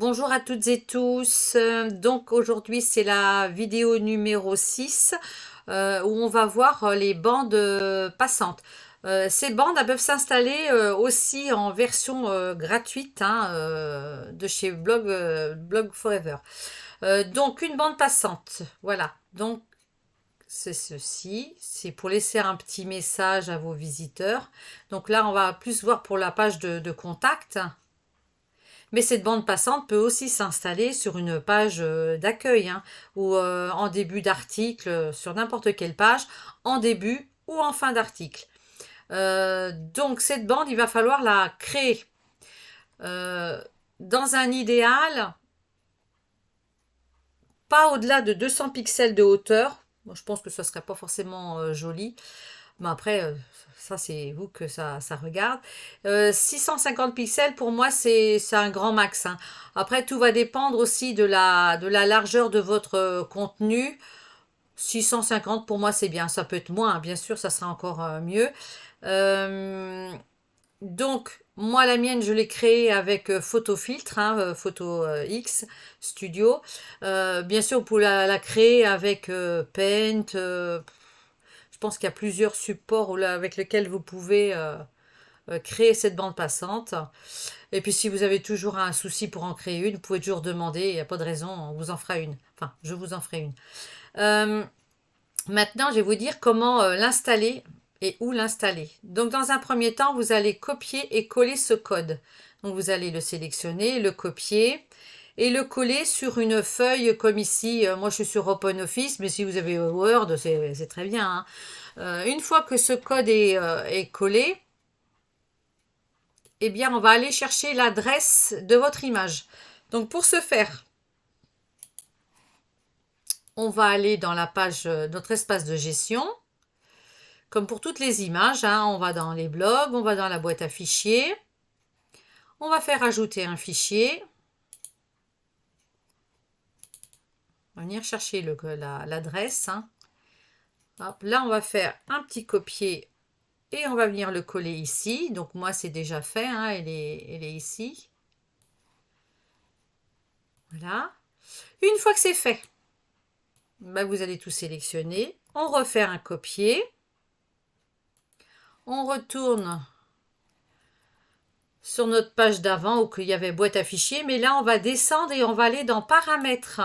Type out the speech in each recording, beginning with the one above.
Bonjour à toutes et tous. Donc aujourd'hui c'est la vidéo numéro 6 où on va voir les bandes passantes. Ces bandes elles peuvent s'installer aussi en version gratuite hein, de chez Blog Forever. Donc une bande passante, voilà. Donc c'est ceci, c'est pour laisser un petit message à vos visiteurs. Donc là on va plus voir pour la page de contact. Mais cette bande passante peut aussi s'installer sur une page d'accueil hein, ou en début d'article, sur n'importe quelle page, en début ou en fin d'article. Donc cette bande, il va falloir la créer. Dans un idéal, pas au-delà de 200 pixels de hauteur. Moi, je pense que ce ne serait pas forcément joli. Mais après, ça c'est vous que ça regarde. 650 pixels, pour moi, c'est un grand max. Hein. Après, tout va dépendre aussi de la largeur de votre contenu. 650, pour moi, c'est bien. Ça peut être moins, bien sûr, ça sera encore mieux. Euh, donc, moi, la mienne, je l'ai créée avec Photofiltre, hein, Photo X Studio. Bien sûr, vous pouvez la créer avec Paint. Je pense qu'il y a plusieurs supports avec lesquels vous pouvez créer cette bande passante. Et puis si vous avez toujours un souci pour en créer une, vous pouvez toujours demander, il n'y a pas de raison, on vous en fera une. Enfin, je vous en ferai une. Euh, Maintenant, je vais vous dire comment l'installer et où l'installer. Donc dans un premier temps, vous allez copier et coller ce code. Donc vous allez le sélectionner, le copier et le coller sur une feuille comme ici. Moi, je suis sur OpenOffice, mais si vous avez Word, c'est très bien. Hein. Une fois que ce code est collé, eh bien, on va aller chercher l'adresse de votre image. Donc, pour ce faire, on va aller dans la page, notre espace de gestion. Comme pour toutes les images, hein, on va dans les blogs, on va dans la boîte à fichiers. On va faire ajouter un fichier. On va venir chercher l'adresse. Hein. Hop, là, on va faire un petit copier et on va venir le coller ici. Donc moi, c'est déjà fait, hein, elle est ici. Voilà. Une fois que c'est fait, bah, vous allez tout sélectionner. On refait un copier. On retourne sur notre page d'avant où il y avait boîte à fichiers. Mais là, on va descendre et on va aller dans paramètres.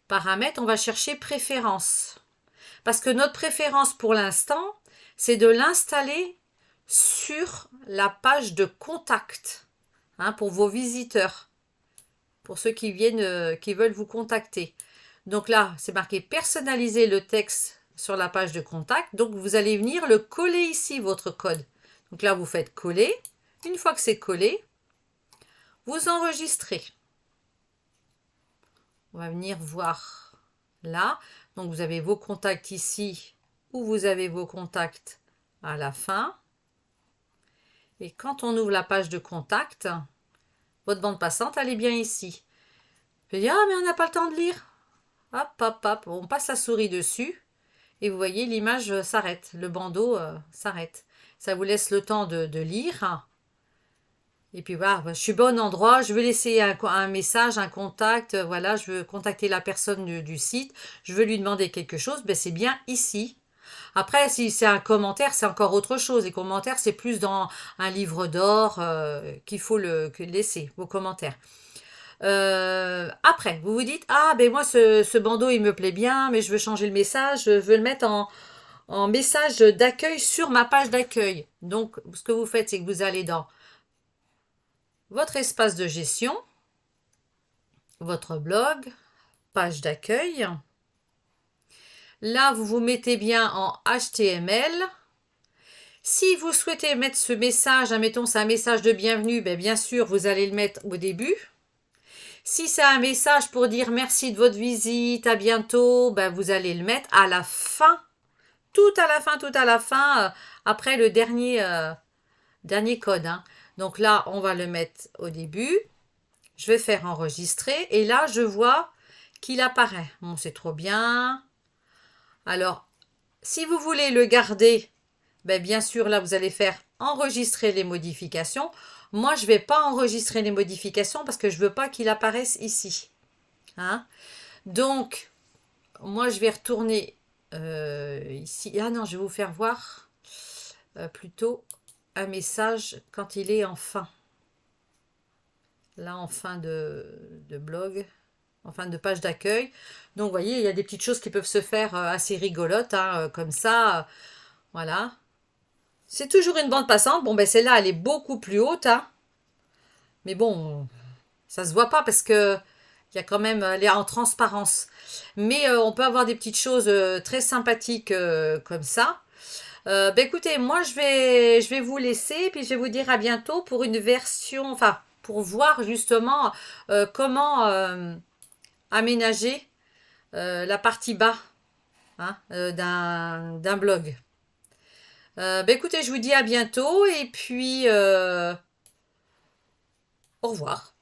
Paramètres, on va chercher préférences. Parce que notre préférence pour l'instant, c'est de l'installer sur la page de contact hein, pour vos visiteurs, pour ceux qui viennent, qui veulent vous contacter. Donc là, c'est marqué personnaliser le texte sur la page de contact. Donc vous allez venir le coller ici, votre code. Donc là, vous faites coller. Une fois que c'est collé, vous enregistrez. On va venir voir là. Donc vous avez vos contacts ici ou vous avez vos contacts à la fin. Et quand on ouvre la page de contact, votre bande passante, elle est bien ici. Je dis, ah, mais on n'a pas le temps de lire. Hop, hop, hop. On passe la souris dessus. Et vous voyez, l'image s'arrête. Le bandeau s'arrête. Ça vous laisse le temps de lire. Et puis voilà, je suis bon endroit. Je vais laisser un message, un contact. Voilà, je veux contacter la personne du site. Je veux lui demander quelque chose. Ben, c'est bien ici. Après, si c'est un commentaire, c'est encore autre chose. Les commentaires, c'est plus dans un livre d'or qu'il faut laisser, vos commentaires. Après, vous vous dites, ah ben moi ce bandeau il me plaît bien, mais je veux changer le message, je veux le mettre en message d'accueil sur ma page d'accueil. Donc ce que vous faites, c'est que vous allez dans votre espace de gestion, votre blog, page d'accueil. Là, vous vous mettez bien en HTML. Si vous souhaitez mettre ce message, admettons c'est un message de bienvenue, ben bien sûr vous allez le mettre au début. Si c'est un message pour dire merci de votre visite, à bientôt, ben vous allez le mettre à la fin. Tout à la fin, tout à la fin, après le dernier code. Hein. Donc là, on va le mettre au début. Je vais faire enregistrer. Et là, je vois qu'il apparaît. Bon, c'est trop bien. Alors, si vous voulez le garder, ben bien sûr, là, vous allez faire enregistrer les modifications. Moi, je vais pas enregistrer les modifications parce que je veux pas qu'il apparaisse ici. Hein. Donc, moi, je vais retourner ici. Ah non, je vais vous faire voir plutôt un message quand il est en fin. Là, en fin de blog, en fin de page d'accueil. Donc, vous voyez, il y a des petites choses qui peuvent se faire assez rigolotes, hein, comme ça. Voilà. C'est toujours une bande passante. Bon, ben celle-là, elle est beaucoup plus haute, hein. Mais bon, ça se voit pas parce que il y a quand même, elle est en transparence. Mais on peut avoir des petites choses très sympathiques comme ça. Ben écoutez, moi je vais vous laisser, puis je vais vous dire à bientôt pour une version, enfin pour voir justement comment aménager la partie bas, hein, d'un blog. Ben écoutez, je vous dis à bientôt et puis au revoir.